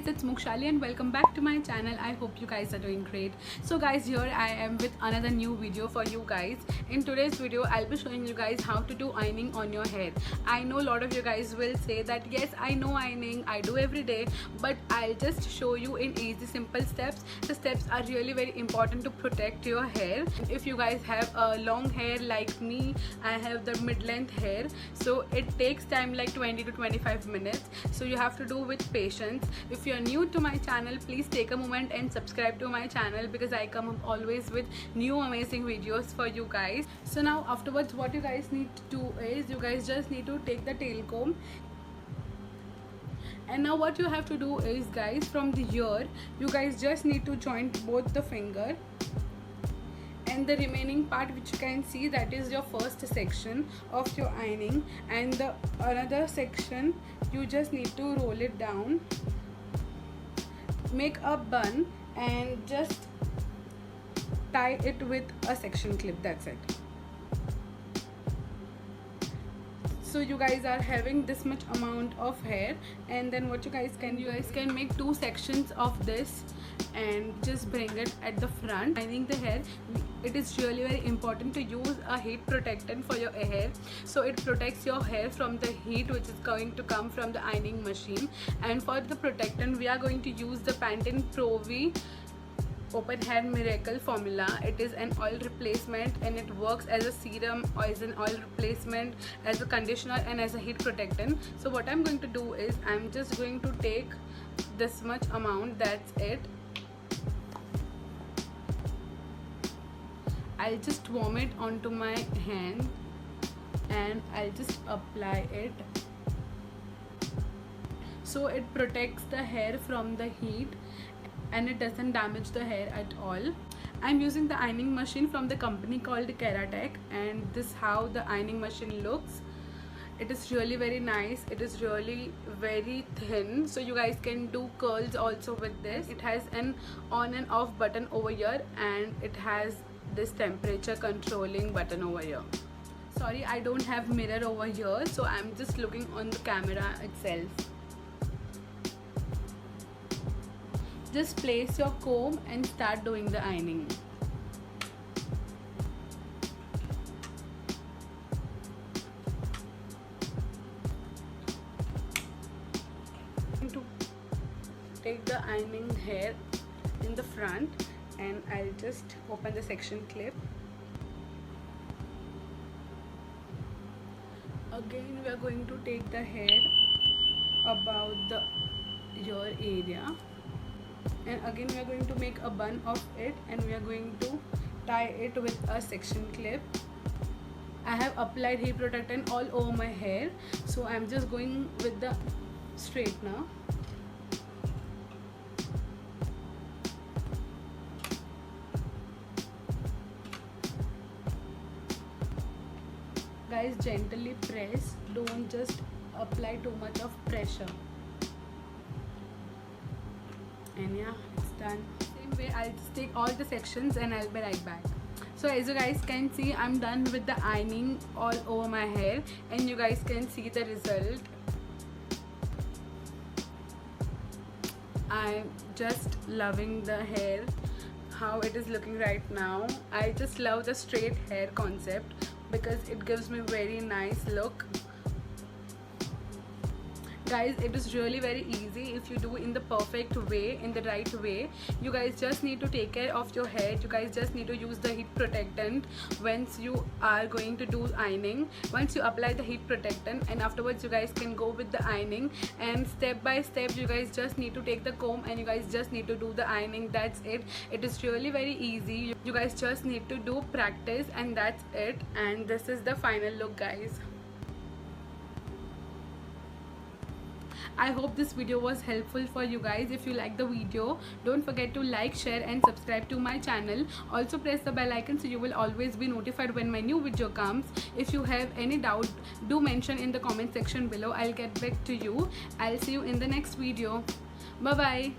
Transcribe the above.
guys, it's Mukshali and welcome back to my channel. I hope you guys are doing great. So guys, here I am with another new video for you guys. In today's video I'll be showing you guys how to do ironing on your hair. I know a lot of you guys will say that yes, I know ironing, I do every day, but I'll just show you in easy simple steps. The steps are really very important to protect your hair. If you guys have a long hair like me, I have the mid-length hair, so it takes time like 20 to 25 minutes, so you have to do with patience. If you're new to my channel, please take a moment and subscribe to my channel because I come up always with new amazing videos for you guys. So now afterwards what you guys need to do is you guys just need to take the tail comb, and now what you have to do is guys, from the ear you guys just need to join both the finger, and the remaining part which you can see, that is your first section of your ironing, and the another section you just need to roll it down, make a bun and just tie it with a section clip. That's it. So you guys are having this much amount of hair, and then what you guys can make two sections of this and just bring it at the front. Ironing the hair, it is really very important to use a heat protectant for your hair, so it protects your hair from the heat which is going to come from the ironing machine. And for the protectant we are going to use the Pantene Pro V Open Hair Miracle formula. It is an oil replacement and it works as a serum or as an oil replacement, as a conditioner and as a heat protectant. So what I'm going to do is I'm just going to take this much amount, that's it. I'll just warm it onto my hand and I'll just apply it, so it protects the hair from the heat and it doesn't damage the hair at all. I'm using the ironing machine from the company called Keratek, and this is how the ironing machine looks. It is really very nice. It is really very thin, so you guys can do curls also with this. It has an on and off button over here, and it has this temperature controlling button over here. Sorry, I don't have mirror over here, so I'm just looking on the camera itself. Just place your comb and start doing the ironing. To take the ironing hair in the front, and I'll just open the section clip. Again we are going to take the hair about the ear area, and again we are going to make a bun of it, and we are going to tie it with a section clip. I have applied heat protectant all over my hair, so I'm just going with the straightener. Guys, gently press, don't just apply too much of pressure. And yeah, it's done. Same way I'll just take all the sections and I'll be right back. So as you guys can see, I'm done with the ironing all over my hair, and you guys can see the result. I'm just loving the hair, how it is looking right now. I just love the straight hair concept because it gives me very nice look. Guys, it is really very easy if you do in the perfect way, in the right way. You guys just need to take care of your hair. You guys just need to use the heat protectant once you are going to do ironing. Once you apply the heat protectant, and afterwards you guys can go with the ironing, and step by step you guys just need to take the comb and you guys just need to do the ironing. That's it. It is really very easy. You guys just need to do practice, and that's it. And this is the final look, guys. I hope this video was helpful for you guys. If you like the video, don't forget to like, share and subscribe to my channel. Also press the bell icon so you will always be notified when my new video comes. If you have any doubt, do mention in the comment section below. I'll get back to you. I'll see you in the next video. Bye bye.